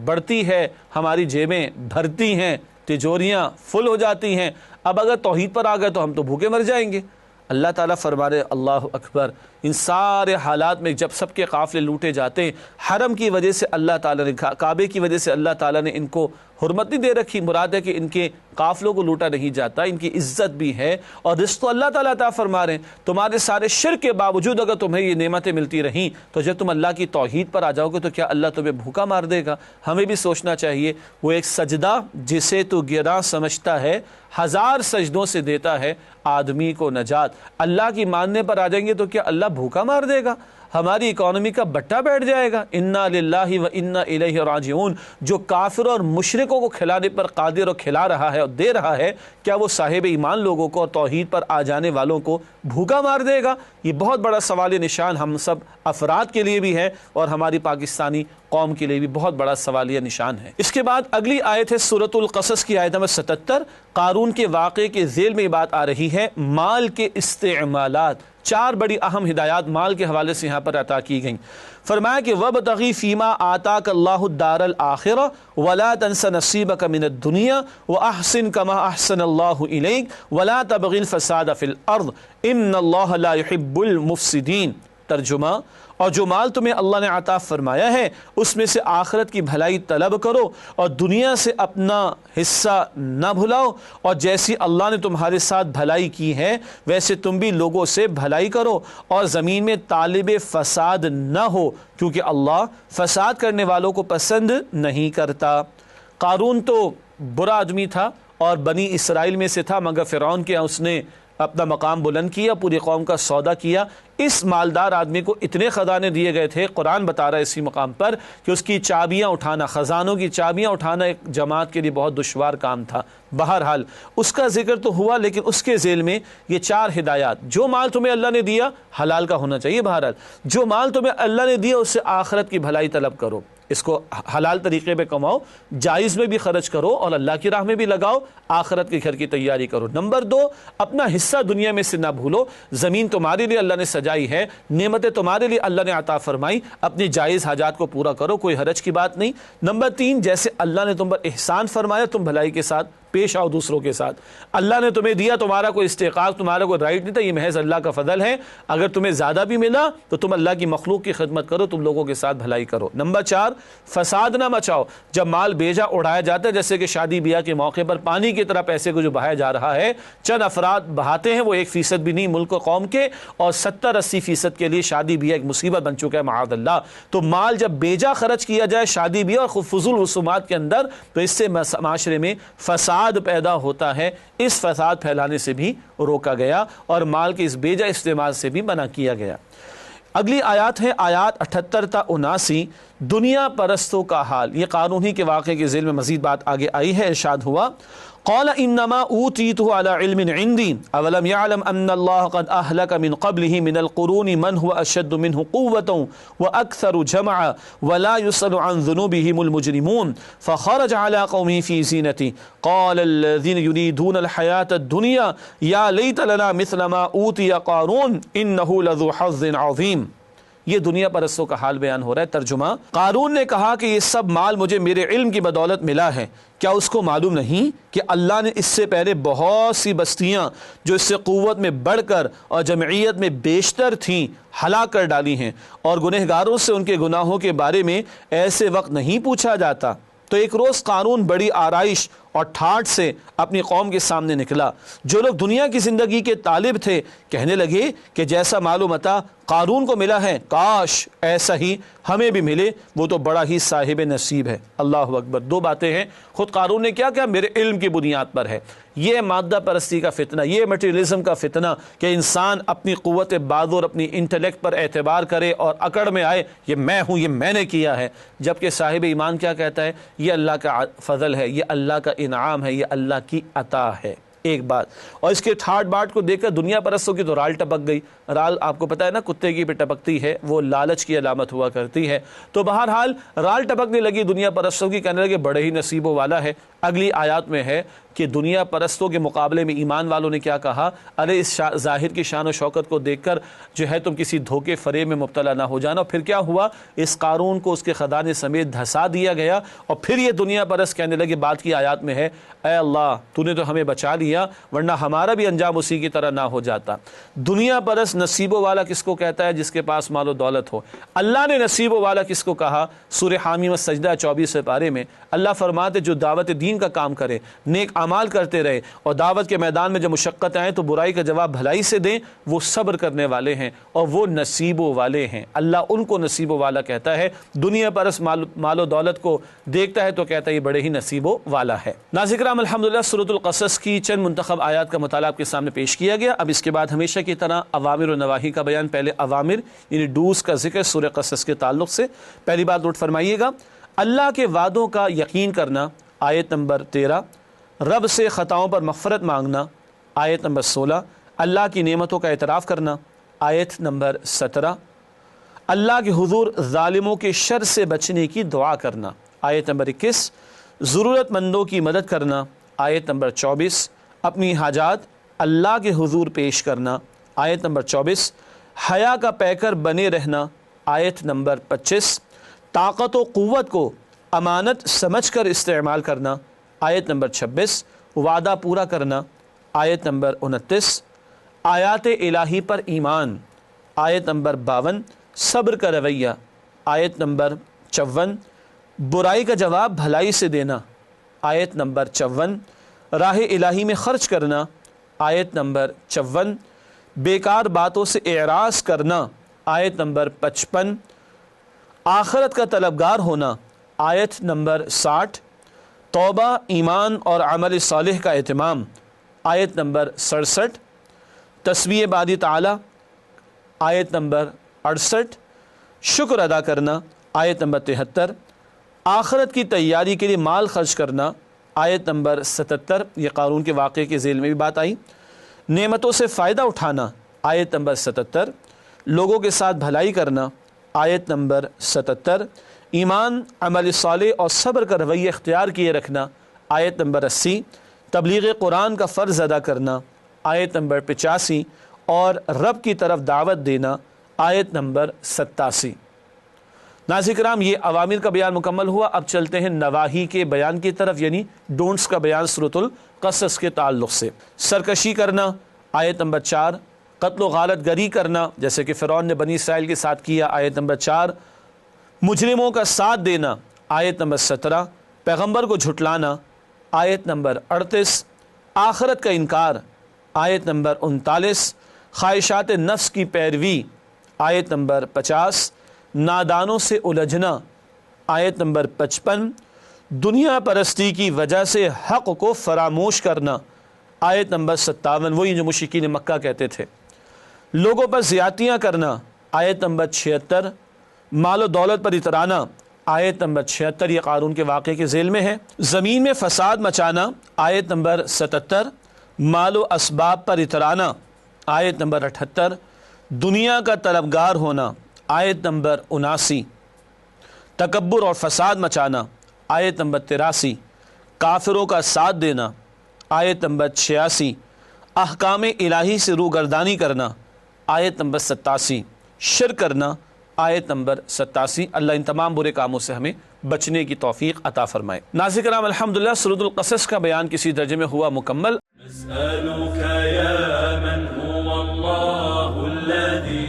B: بڑھتی ہے، ہماری جیبیں بھرتی ہیں، تجوریاں فل ہو جاتی ہیں۔ اب اگر توحید پر آ گئے تو ہم تو بھوکے مر جائیں گے۔ اللہ تعالیٰ فرما رہے اللہ اکبر، ان سارے حالات میں جب سب کے قافلے لوٹے جاتے ہیں، حرم کی وجہ سے اللہ تعالیٰ نے، کعبے کی وجہ سے اللہ تعالیٰ نے ان کو حرمت نہیں دے رکھی، مراد ہے کہ ان کے قافلوں کو لوٹا نہیں جاتا، ان کی عزت بھی ہے اور رزق تو اللہ تعالیٰ عطا فرما رہے ہیں۔ تمہارے سارے شرک کے باوجود اگر تمہیں یہ نعمتیں ملتی رہیں تو جب تم اللہ کی توحید پر آ جاؤ گے تو کیا اللہ تمہیں بھوکا مار دے گا؟ ہمیں بھی سوچنا چاہیے، وہ ایک سجدہ جسے تو گراں سمجھتا ہے 1000 سجدوں سے دیتا ہے آدمی کو نجات۔ اللہ کی ماننے پر آ جائیں گے تو کیا اللہ بھوکا مار دے گا؟ ہماری اکانومی کا بٹا بیٹھ جائے گا؟ انا للہ و انا الیہ راجعون۔ جو کافر اور مشرکوں کو کھلانے پر قادر اور کھلا رہا ہے اور دے رہا ہے، کیا وہ صاحب ایمان لوگوں کو اور توحید پر آ جانے والوں کو بھوکا مار دے گا؟ یہ بہت بڑا سوال نشان ہم سب افراد کے لیے بھی ہے اور ہماری پاکستانی قوم کے لیے بھی بہت بڑا سوالیہ نشان ہے۔ اس کے بعد اگلی آیت ہے سورۃ القصص کی آیت نمبر 77۔ قارون کے واقعے کے ذیل میں یہ بات آ رہی ہے مال کے استعمالات۔ 4 بڑی اہم ہدایات مال کے حوالے سے یہاں پر عطا کی گئیں۔ فرمایا کہ وَابْتَغِ فِيمَا آتَاكَ اللَّهُ الدَّارَ الْآخِرَةَ وَلَا تَنْسَ نَصِيبَكَ مِنَ الدُّنْيَا وَأَحْسِنْ كَمَا أَحْسَنَ اللَّهُ إِلَيْكَ وَلَا تَبْغِ الْفَسَادَ فِي الْأَرْضِ إِنَّ اللَّهَ لَا يُحِبُّ الْمُفْسِدِينَ۔ ترجمہ، اور جو مال تمہیں اللہ نے عطا فرمایا ہے اس میں سے آخرت کی بھلائی طلب کرو اور دنیا سے اپنا حصہ نہ بھلاؤ، اور جیسی اللہ نے تمہارے ساتھ بھلائی کی ہے ویسے تم بھی لوگوں سے بھلائی کرو، اور زمین میں طالب فساد نہ ہو کیونکہ اللہ فساد کرنے والوں کو پسند نہیں کرتا۔ قارون تو برا آدمی تھا اور بنی اسرائیل میں سے تھا، مگر فرعون کے اس نے اپنا مقام بلند کیا، پوری قوم کا سودا کیا۔ اس مالدار آدمی کو اتنے خزانے دیے گئے تھے، قرآن بتا رہا ہے اسی مقام پر کہ اس کی چابیاں اٹھانا، خزانوں کی چابیاں اٹھانا ایک جماعت کے لیے بہت دشوار کام تھا۔ بہرحال اس کا ذکر تو ہوا، لیکن اس کے ذیل میں یہ 4 ہدایات۔ جو مال تمہیں اللہ نے دیا حلال کا ہونا چاہیے، بہرحال جو مال تمہیں اللہ نے دیا اس سے آخرت کی بھلائی طلب کرو، اس کو حلال طریقے پہ کماؤ، جائز میں بھی خرچ کرو اور اللہ کی راہ میں بھی لگاؤ، آخرت کے گھر کی تیاری کرو۔ نمبر 2، اپنا حصہ دنیا میں سے نہ بھولو۔ زمین تمہارے لیے اللہ نے سجائی ہے، نعمتیں تمہارے لیے اللہ نے عطا فرمائی، اپنی جائز حاجات کو پورا کرو، کوئی حرج کی بات نہیں۔ نمبر 3، جیسے اللہ نے تم پر احسان فرمایا تم بھلائی کے ساتھ پیش آؤ دوسروں کے ساتھ۔ اللہ نے تمہیں دیا، تمہارا کوئی استحقاق، تمہارا کوئی رائٹ نہیں تھا، یہ محض اللہ کا فضل ہے۔ اگر تمہیں زیادہ بھی ملا تو تم اللہ کی مخلوق کی خدمت کرو، تم لوگوں کے ساتھ بھلائی کرو۔ نمبر 4، فساد نہ مچاؤ۔ جب مال بیجا اڑایا جاتا ہے، جیسے کہ شادی بیاہ کے موقع پر پانی کی طرح پیسے کو جو بہایا جا رہا ہے، چند افراد بہاتے ہیں، وہ 1% بھی نہیں ملک و قوم کے، اور 70-80% کے لیے شادی بیاہ ایک مصیبت بن چکا ہے معاذ اللہ۔ تو مال جب بیجا خرچ کیا جائے شادی بیاہ اور فضول رسومات کے اندر، تو اس سے معاشرے میں فساد پیدا ہوتا ہے۔ اس فساد پھیلانے سے بھی روکا گیا اور مال کے اس بیجا استعمال سے بھی منع کیا گیا۔ اگلی آیات ہے آیات 78 تا 79، دنیا پرستوں کا حال۔ یہ قارون کے واقعے کے ذیل میں مزید بات آگے آئی ہے۔ ارشاد ہوا قال انما اوتیته على علم عندي اولم يعلم ان الله قد اهلك من قبله من القرون من هو اشد منه قوة واكثر جمعا ولا يسأل عن ذنوبهم المجرمون فخرج على قومه في زينته قال الذين يريدون الحياة الدنيا يا ليت لنا مثل ما اوتي قارون انه لذو حظ عظيم۔ یہ دنیا پرستوں کا حال بیان ہو رہا ہے۔ ترجمہ: قارون نے کہا کہ یہ سب مال مجھے میرے علم کی بدولت ملا ہے، کیا اس کو معلوم نہیں کہ اللہ نے اس سے پہلے بہت سی بستیاں جو اس سے قوت میں بڑھ کر اور جمعیت میں بیشتر تھیں ہلاک کر ڈالی ہیں، اور گنہگاروں سے ان کے گناہوں کے بارے میں ایسے وقت نہیں پوچھا جاتا۔ تو ایک روز قارون بڑی آرائش اور ٹھاٹھ سے اپنی قوم کے سامنے نکلا۔ جو لوگ دنیا کی زندگی کے طالب تھے کہنے لگے کہ جیسا مال و متاع قارون کو ملا ہے کاش ایسا ہی ہمیں بھی ملے، وہ تو بڑا ہی صاحب نصیب ہے۔ اللہ اکبر۔ دو باتیں ہیں، خود قارون نے کیا کہا؟ میرے علم کی بنیاد پر ہے۔ یہ مادہ پرستی کا فتنہ، یہ میٹیریلزم کا فتنہ کہ انسان اپنی قوت بازو اور اپنی انٹلیکٹ پر اعتبار کرے اور اکڑ میں آئے یہ میں ہوں، یہ میں نے کیا ہے، جبکہ صاحب ایمان کیا کہتا ہے؟ یہ اللہ کا فضل ہے، یہ اللہ کا انعام ہے، یہ اللہ کی عطا ہے۔ ایک بات، اور اس کے ٹھاٹ باٹ کو دیکھ کر دنیا پرستوں کی تو رال ٹپک گئی۔ رال آپ کو پتہ ہے نا، کتے کی پہ ٹپکتی ہے، وہ لالچ کی علامت ہوا کرتی ہے۔ تو بہرحال رال ٹپکنے لگی دنیا پرستوں کی، کہنے لگے بڑے ہی نصیبوں والا ہے۔ اگلی آیات میں ہے کہ دنیا پرستوں کے مقابلے میں ایمان والوں نے کیا کہا؟ ارے اس ظاہر کی شان و شوکت کو دیکھ کر جو ہے تم کسی دھوکے فریب میں مبتلا نہ ہو جانا۔ پھر کیا ہوا؟ اس قارون کو اس کے خزانے سمیت دھسا دیا گیا، اور پھر یہ دنیا پرست کہنے لگے، بات کی آیات میں ہے، اے اللہ تو نے تو ہمیں بچا لیا، ورنہ ہمارا بھی انجام اسی کی طرح نہ ہو جاتا۔ دنیا پرست نصیبوں والا کس کو کہتا ہے؟ جس کے پاس مال و دولت ہو۔ اللہ نے نصیبوں والا کس کو کہا؟ سورہ حامی والسجدہ 24 پارے میں اللہ فرماتے جو دعوت دین کا کام کرے، نیک اعمال کرتے رہے، اور دعوت کے میدان میں جب مشقت آئیں تو برائی کا جواب بھلائی سے دیں، وہ صبر کرنے والے ہیں اور وہ نصیبوں والے ہیں۔ اللہ ان کو نصیبوں والا کہتا ہے۔ دنیا پرست مال و دولت کو دیکھتا ہے تو کہتا ہے یہ بڑے ہی نصیبوں والا ہے۔ ناظرین کرام، الحمدللہ سورۃ القصص کی چند منتخب آیات کا مطالعہ آپ کے سامنے پیش کیا گیا۔ اب اس کے بعد ہمیشہ کی طرح اوامر و نواہی کا بیان۔ پہلے اوامر یعنی ڈوز کا ذکر سورہ قصص کے تعلق سے۔ پہلی بات نوٹ فرمائیے گا، اللہ کے وعدوں کا یقین کرنا، آیت نمبر 13۔ رب سے خطاؤں پر مغفرت مانگنا، آیت نمبر 16۔ اللہ کی نعمتوں کا اعتراف کرنا، آیت نمبر 17۔ اللہ کے حضور ظالموں کے شر سے بچنے کی دعا کرنا، آیت نمبر 21۔ ضرورت مندوں کی مدد کرنا، آیت نمبر 24۔ اپنی حاجات اللہ کے حضور پیش کرنا، آیت نمبر 24۔ حیا کا پیکر بنے رہنا، آیت نمبر 25۔ طاقت و قوت کو امانت سمجھ کر استعمال کرنا، آیت نمبر 26۔ وعدہ پورا کرنا، آیت نمبر 29۔ آیات الہی پر ایمان، آیت نمبر 52۔ صبر کا رویہ، آیت نمبر 54۔ برائی کا جواب بھلائی سے دینا، آیت نمبر 54۔ راہ الہی میں خرچ کرنا، آیت نمبر 54۔ بیکار باتوں سے اعراض کرنا، آیت نمبر 55۔ آخرت کا طلبگار ہونا، آیت نمبر 60۔ توبہ، ایمان اور عمل صالح کا اہتمام، آیت نمبر 67۔ تسبیح باری تعالی، آیت نمبر 68۔ شکر ادا کرنا، آیت نمبر 73۔ آخرت کی تیاری کے لیے مال خرچ کرنا، آیت نمبر 77۔ یہ قارون کے واقعے کے ذیل میں بھی بات آئی۔ نعمتوں سے فائدہ اٹھانا، آیت نمبر 77۔ لوگوں کے ساتھ بھلائی کرنا، آیت نمبر 77۔ ایمان، عمل صالح اور صبر کا رویہ اختیار کیے رکھنا، آیت نمبر 80۔ تبلیغ قرآن کا فرض ادا کرنا، آیت نمبر 85۔ اور رب کی طرف دعوت دینا، آیت نمبر 87۔ ناظرین کرام، یہ اوامر کا بیان مکمل ہوا۔ اب چلتے ہیں نواہی کے بیان کی طرف، یعنی ڈونٹس کا بیان سورۃ القصص کے تعلق سے۔ سرکشی کرنا، آیت نمبر 4۔ قتل و غارت گری کرنا، جیسے کہ فرعون نے بنی اسرائیل کے ساتھ کیا، آیت نمبر 4۔ مجرموں کا ساتھ دینا، آیت نمبر 17۔ پیغمبر کو جھٹلانا، آیت نمبر 38۔ آخرت کا انکار، آیت نمبر 39۔ خواہشات نفس کی پیروی، آیت نمبر 50۔ نادانوں سے الجھنا، آیت نمبر 55۔ دنیا پرستی کی وجہ سے حق کو فراموش کرنا، آیت نمبر 57۔ وہی جو مشرکین مکہ کہتے تھے۔ لوگوں پر زیادتیاں کرنا، آیت نمبر 76۔ مال و دولت پر اترانا، آیت نمبر 76۔ یہ قارون کے واقعے کے ذیل میں ہے۔ زمین میں فساد مچانا، آیت نمبر 77۔ مال و اسباب پر اترانا، آیت نمبر 78۔ دنیا کا طلبگار ہونا، آیت نمبر 79۔ تکبر اور فساد مچانا، آیت نمبر 83۔ کافروں کا ساتھ دینا، آیت نمبر 86۔ احکام الہی سے روگردانی کرنا، آیت نمبر 87۔ شرک کرنا، آیت نمبر 87۔ اللہ ان تمام برے کاموں سے ہمیں بچنے کی توفیق عطا فرمائے۔ ناظرین کرام، الحمدللہ سورۃ القصص کا بیان کسی درجے میں ہوا مکمل۔
A: نسألك يا من هو الله الذي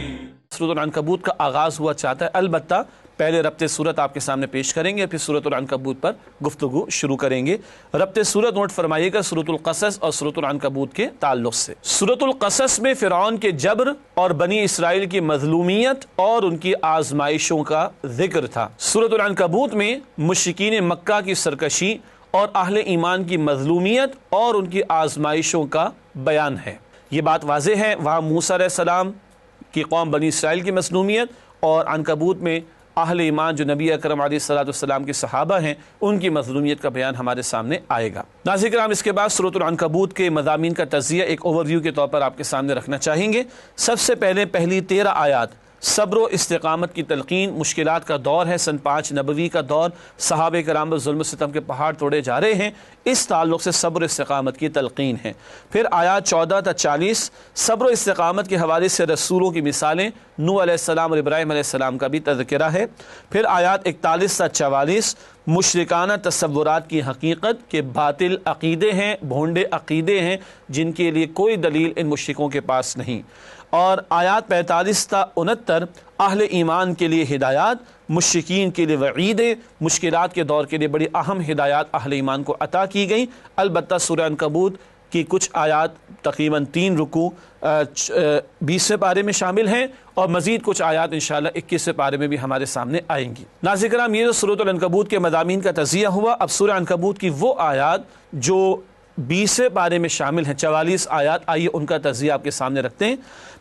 B: سورۃ العنکبوت کا آغاز ہوا چاہتا ہے، البتہ پہلے ربط صورت آپ کے سامنے پیش کریں گے، پھر سورۃ العنکبوت پر گفتگو شروع کریں گے۔ ربط صورت نوٹ فرمائیے گا سورۃ القصص اور سورۃ العنکبوت کے تعلق سے۔ سورۃ القصص میں فرعون کے جبر اور بنی اسرائیل کی مظلومیت اور ان کی آزمائشوں کا ذکر تھا۔ سورۃ العنکبوت میں مشرکین مکہ کی سرکشی اور اہل ایمان کی مظلومیت اور ان کی آزمائشوں کا بیان ہے۔ یہ بات واضح ہے، وہاں موسیٰ علیہ السلام کی قوم بنی اسرائیل کی مظلومیت، اور عنکبوت میں اہل ایمان جو نبی اکرم علیہ السلام کے صحابہ ہیں ان کی مظلومیت کا بیان ہمارے سامنے آئے گا۔ ناظرین کرام، اس کے بعد سورۃ العنکبوت کے مضامین کا تجزیہ ایک اوور ویو کے طور پر آپ کے سامنے رکھنا چاہیں گے۔ سب سے پہلے پہلی 13 آیات صبر و استقامت کی تلقین، مشکلات کا دور ہے، سن 5 نبوی کا دور، صحابہ کرام پر ظلم و ستم کے پہاڑ توڑے جا رہے ہیں، اس تعلق سے صبر و استقامت کی تلقین ہے۔ پھر آیات 14 تا 40 صبر و استقامت کے حوالے سے رسولوں کی مثالیں، نوح علیہ السلام اور ابراہیم علیہ السلام کا بھی تذکرہ ہے۔ پھر آیات 41 تا 44 مشرکانہ تصورات کی حقیقت کے باطل عقیدے ہیں، بھونڈے عقیدے ہیں جن کے لیے کوئی دلیل ان مشرکوں کے پاس نہیں۔ اور آیات 45 تا 69 اہل ایمان کے لیے ہدایات، مشرکین کے لیے وعیدیں، مشکلات کے دور کے لیے بڑی اہم ہدایات اہل ایمان کو عطا کی گئیں۔ البتہ سورہ عنکبوت کی کچھ آیات تقریباً 3 رکوع 20 پارے میں شامل ہیں، اور مزید کچھ آیات انشاءاللہ 21 پارے میں بھی ہمارے سامنے آئیں گی۔ ناظرین کرام، یہ جو سورۃ العنکبوت کے مضامین کا تجزیہ ہوا، اب سورہ عنکبوت کی وہ آیات جو 20 پارے میں شامل ہیں، 44 آیات، آئیے ان کا تجزیہ آپ کے سامنے رکھتے ہیں۔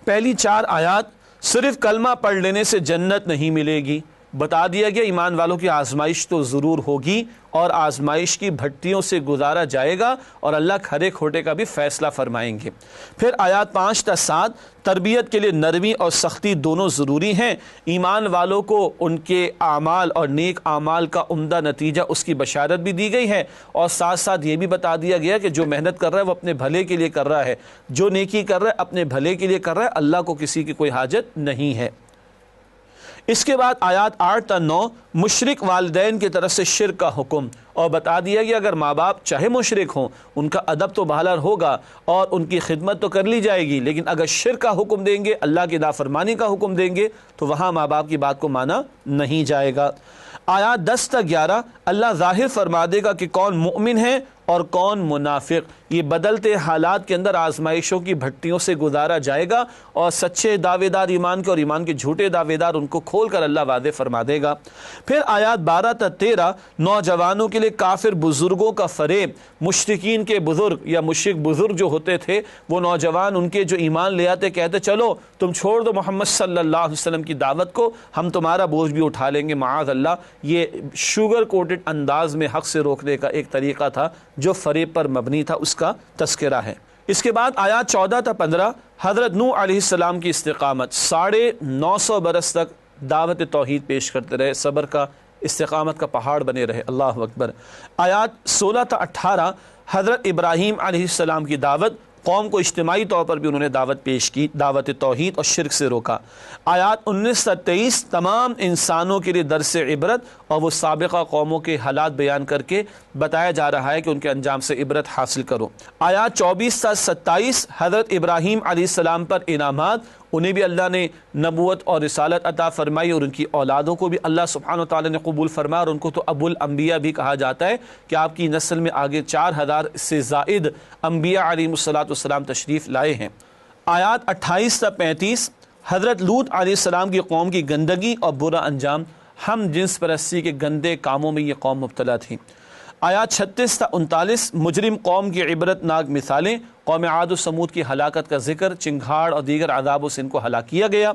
B: پہلی 4 آیات صرف کلمہ پڑھ لینے سے جنت نہیں ملے گی، بتا دیا گیا ایمان والوں کی آزمائش تو ضرور ہوگی، اور آزمائش کی بھٹیوں سے گزارا جائے گا، اور اللہ کھرے کھوٹے کا بھی فیصلہ فرمائیں گے۔ پھر آیات 5 تا 7 تربیت کے لیے نرمی اور سختی دونوں ضروری ہیں، ایمان والوں کو ان کے اعمال اور نیک اعمال کا عمدہ نتیجہ اس کی بشارت بھی دی گئی ہے، اور ساتھ ساتھ یہ بھی بتا دیا گیا کہ جو محنت کر رہا ہے وہ اپنے بھلے کے لیے کر رہا ہے، جو نیکی کر رہا ہے اپنے بھلے کے لیے کر رہا ہے، اللہ کو کسی کی کوئی حاجت نہیں ہے۔ اس کے بعد آیات 8 تا 9 مشرک والدین کی طرف سے شرک کا حکم، اور بتا دیا گیا اگر ماں باپ چاہے مشرک ہوں ان کا ادب تو بہتر ہوگا اور ان کی خدمت تو کر لی جائے گی، لیکن اگر شرک کا حکم دیں گے، اللہ کی نافرمانی کا حکم دیں گے تو وہاں ماں باپ کی بات کو مانا نہیں جائے گا۔ آیات 10 تا 11 اللہ ظاہر فرما دے گا کہ کون مؤمن ہے اور کون منافق، یہ بدلتے حالات کے اندر آزمائشوں کی بھٹیوں سے گزارا جائے گا، اور سچے دعوے دار ایمان کے اور ایمان کے جھوٹے دعوے دار ان کو کھول کر اللہ واضح فرما دے گا۔ پھر آیات 12 تا 13 نوجوانوں کے لیے کافر بزرگوں کا فریب، مشرکین کے بزرگ یا مشرک بزرگ جو ہوتے تھے وہ نوجوان ان کے جو ایمان لے آتے کہتے چلو تم چھوڑ دو محمد صلی اللہ علیہ وسلم کی دعوت کو، ہم تمہارا بوجھ بھی اٹھا لیں گے، معاذ اللہ۔ یہ شوگر کوٹڈ انداز میں حق سے روکنے کا ایک طریقہ تھا جو فریب پر مبنی تھا، اس کا تذکرہ ہے۔ اس کے بعد آیات 14 تا 15 حضرت نوح علیہ السلام کی استقامت، 950 برس تک دعوت توحید پیش کرتے رہے، صبر کا استقامت کا پہاڑ بنے رہے، اللہ اکبر۔ آیات 16 تا 18 حضرت ابراہیم علیہ السلام کی دعوت، قوم کو اجتماعی طور پر بھی انہوں نے دعوت پیش کی، دعوت توحید اور شرک سے روکا۔ آیات 19 تا 23 تمام انسانوں کے لیے درس عبرت، اور وہ سابقہ قوموں کے حالات بیان کر کے بتایا جا رہا ہے کہ ان کے انجام سے عبرت حاصل کرو۔ آیات 24 تا 27 حضرت ابراہیم علیہ السلام پر انعامات، انہیں بھی اللہ نے نبوت اور رسالت عطا فرمائی، اور ان کی اولادوں کو بھی اللہ سبحانہ و تعالی نے قبول فرمایا، اور ان کو تو ابو الانبیاء بھی کہا جاتا ہے کہ آپ کی نسل میں آگے 4000 سے زائد انبیاء علیہ السلام تشریف لائے ہیں۔ آیات 28 تا 35 حضرت لوط علیہ السلام کی قوم کی گندگی اور برا انجام، ہم جنس پرستی کے گندے کاموں میں یہ قوم مبتلا تھی۔ آیات 36 تا 39 مجرم قوم کی عبرت ناک مثالیں، قوم عاد و سمود کی ہلاکت کا ذکر، چنگھاڑ اور دیگر عذابوں سے ان کو ہلاک کیا گیا۔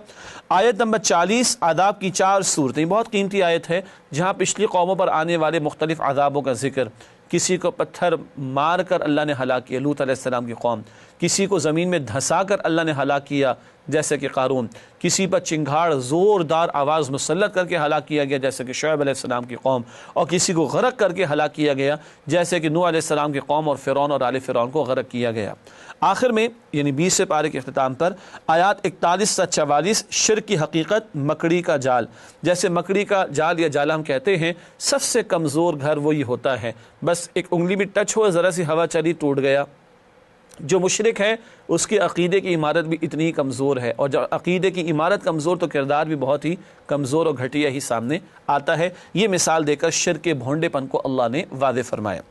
B: آیت نمبر 40 عذاب کی 4 صورتیں، بہت قیمتی آیت ہے جہاں پچھلی قوموں پر آنے والے مختلف عذابوں کا ذکر، کسی کو پتھر مار کر اللہ نے ہلاک کیا لوط علیہ السلام کی قوم، کسی کو زمین میں دھسا کر اللہ نے ہلاک کیا جیسے کہ قارون، کسی پر چنگھاڑ زوردار آواز مسلط کر کے ہلاک کیا گیا جیسے کہ شعیب علیہ السلام کی قوم، اور کسی کو غرق کر کے ہلاک کیا گیا جیسے کہ نوح علیہ السلام کی قوم اور فرعون اور آل فرعون کو غرق کیا گیا۔ آخر میں یعنی 20 پارے کے اختتام پر آیات 41 سے 44 شرک کی حقیقت، مکڑی کا جال۔ جیسے مکڑی کا جال یا جال ہم کہتے ہیں، سب سے کمزور گھر وہی ہوتا ہے، بس ایک انگلی بھی ٹچ ہو، ذرا سی ہوا چلی ٹوٹ گیا۔ جو مشرک ہے اس کی عقیدے کی عمارت بھی اتنی ہی کمزور ہے، اور جب عقیدے کی عمارت کمزور تو کردار بھی بہت ہی کمزور اور گھٹیا ہی سامنے آتا ہے۔ یہ مثال دے کر شرک کے بھونڈے پن کو اللہ نے واضح فرمایا۔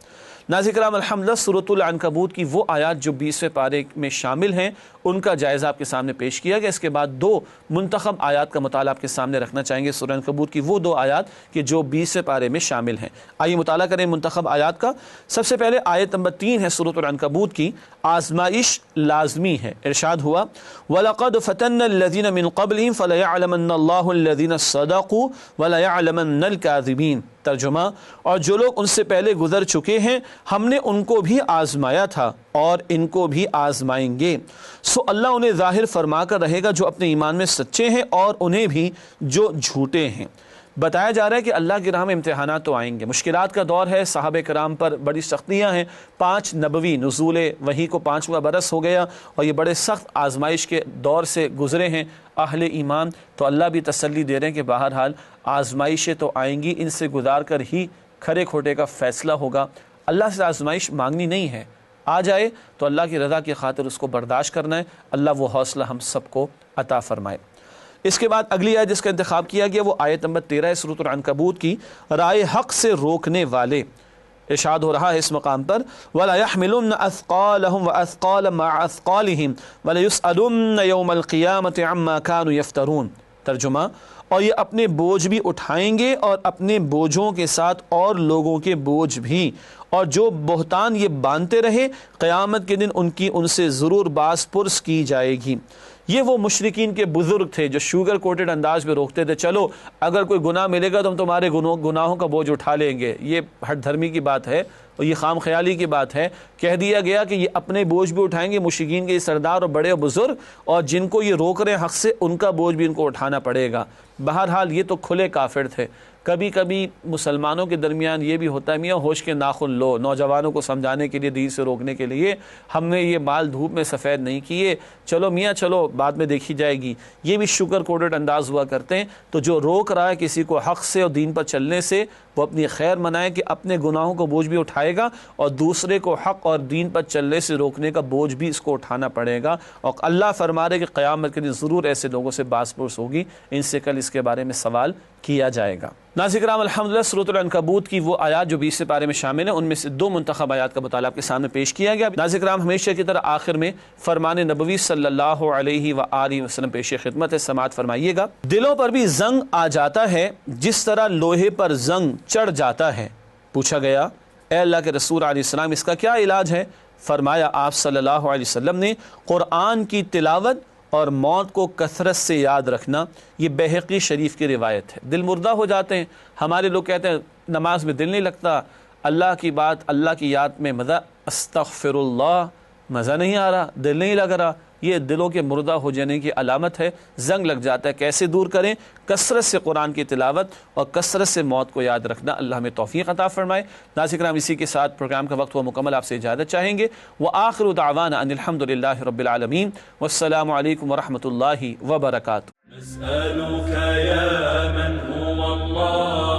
B: ناظرین کرام الحمدللہ سورۃ العنکبوت کی وہ آیات جو 20ویں پارے میں شامل ہیں ان کا جائزہ آپ کے سامنے پیش کیا گیا۔ اس کے بعد 2 منتخب آیات کا مطالعہ آپ کے سامنے رکھنا چاہیں گے، سورۃ العنکبوت کی وہ 2 آیات کہ جو 20ویں پارے میں شامل ہیں۔ آئیے مطالعہ کریں منتخب آیات کا۔ سب سے پہلے آیت نمبر 3 ہے سورۃ العنکبوت کی، آزمائش لازمی ہے۔ ارشاد ہوا وَلَقَدْ فَتَنَّ الَّذِينَ مِن قَبْلِهِمْ فَلَيَعْلَمَنَّ اللَّهُ الَّذِينَ صَدَقُوا وَلَيَعْلَمَنَّ الْكَاذِبِينَ۔ ترجمہ، اور جو لوگ ان سے پہلے گزر چکے ہیں ہم نے ان کو بھی آزمایا تھا اور ان کو بھی آزمائیں گے، سو اللہ انہیں ظاہر فرما کر رہے گا جو اپنے ایمان میں سچے ہیں اور انہیں بھی جو جھوٹے ہیں۔ بتایا جا رہا ہے کہ اللہ کی راہ میں امتحانات تو آئیں گے، مشکلات کا دور ہے، صحابہ کرام پر بڑی سختیاں ہیں، 5 نبوی نزول وحی کو 5واں برس ہو گیا اور یہ بڑے سخت آزمائش کے دور سے گزرے ہیں اہل ایمان۔ تو اللہ بھی تسلی دے رہے ہیں کہ بہرحال آزمائشیں تو آئیں گی، ان سے گزار کر ہی کھرے کھوٹے کا فیصلہ ہوگا۔ اللہ سے آزمائش مانگنی نہیں ہے، آ جائے تو اللہ کی رضا کی خاطر اس کو برداشت کرنا ہے۔ اللہ وہ حوصلہ ہم سب کو عطا فرمائے۔ اس کے بعد اگلی آیت جس کا انتخاب کیا گیا وہ آیت نمبر 13 ہے سورۃ العنکبوت کی، رائے حق سے روکنے والے۔ ارشاد ہو رہا ہے اس مقام پر وَلَا يَحْمِلُنَّ أَثْقَالَهُمْ وَأَثْقَالًا مَعَ أَثْقَالِهِمْ وَلَيُسْأَلُنَّ يَوْمَ الْقِيَامَةِ عَمَّا كَانُوا يَفْتَرُونَ۔ ترجمہ، اور یہ اپنے بوجھ بھی اٹھائیں گے اور اپنے بوجھوں کے ساتھ اور لوگوں کے بوجھ بھی، اور جو بہتان یہ باندھتے رہے قیامت کے دن ان سے ضرور باز پرس کی جائے گی۔ یہ وہ مشرکین کے بزرگ تھے جو شوگر کوٹڈ انداز میں روکتے تھے، چلو اگر کوئی گناہ ملے گا تو ہم تمہارے گناہوں کا بوجھ اٹھا لیں گے۔ یہ ہٹ دھرمی کی بات ہے اور یہ خام خیالی کی بات ہے۔ کہہ دیا گیا کہ یہ اپنے بوجھ بھی اٹھائیں گے، مشرکین کے یہ سردار اور بڑے بزرگ، اور جن کو یہ روک رہے ہیں حق سے ان کا بوجھ بھی ان کو اٹھانا پڑے گا۔ بہرحال یہ تو کھلے کافر تھے۔ کبھی کبھی مسلمانوں کے درمیان یہ بھی ہوتا ہے، میاں ہوش کے ناخن لو، نوجوانوں کو سمجھانے کے لیے، دین سے روکنے کے لیے، ہم نے یہ مال دھوپ میں سفید نہیں کیے، چلو میاں چلو بعد میں دیکھی جائے گی۔ یہ بھی شوگر کوٹڈ انداز ہوا کرتے ہیں۔ تو جو روک رہا ہے کسی کو حق سے اور دین پر چلنے سے، وہ اپنی خیر منائے کہ اپنے گناہوں کو بوجھ بھی اٹھائے گا اور دوسرے کو حق اور دین پر چلنے سے روکنے کا بوجھ بھی اس کو اٹھانا پڑے گا۔ اور اللہ فرما رہے کہ قیامت کے دن ضرور ایسے لوگوں سے باز پرس ہوگی، ان سے کل اس کے بارے میں سوال کیا جائے گا۔ ناظرین کرام الحمدللہ سورۃ العنکبوت کی وہ آیات جو 20 پارے میں شامل ہیں ان میں سے 2 منتخب آیات کا مطالعہ آپ کے سامنے پیش کیا گیا۔ ناظرین کرام ہمیشہ کی طرح آخر میں فرمان نبوی صلی اللہ علیہ وآلہ وسلم پیش خدمت ہے، سماعت فرمائیے گا۔ دلوں پر بھی زنگ آ جاتا ہے جس طرح لوہے پر زنگ چڑھ جاتا ہے۔ پوچھا گیا اے اللہ کے رسول علیہ السلام اس کا کیا علاج ہے؟ فرمایا آپ صلی اللہ علیہ وسلم نے قرآن کی تلاوت اور موت کو کثرت سے یاد رکھنا۔ یہ بہقی شریف کی روایت ہے۔ دل مردہ ہو جاتے ہیں، ہمارے لوگ کہتے ہیں نماز میں دل نہیں لگتا، اللہ کی بات اللہ کی یاد میں مزہ، استغفر اللہ، مزہ نہیں آ رہا، دل نہیں لگ رہا، یہ دلوں کے مردہ ہو جانے کی علامت ہے۔ زنگ لگ جاتا ہے، کیسے دور کریں؟ کثرت سے قرآن کی تلاوت اور کثرت سے موت کو یاد رکھنا۔ اللہ ہمیں توفیق عطا فرمائے۔ ناظرین کرام اسی کے ساتھ پروگرام کا وقت ہوا مکمل، آپ سے اجازت چاہیں گے۔ وآخر دعوانا ان الحمدللہ رب العالمین، والسلام علیکم ورحمۃ اللہ وبرکاتہ۔
A: نسألك يا من هو الله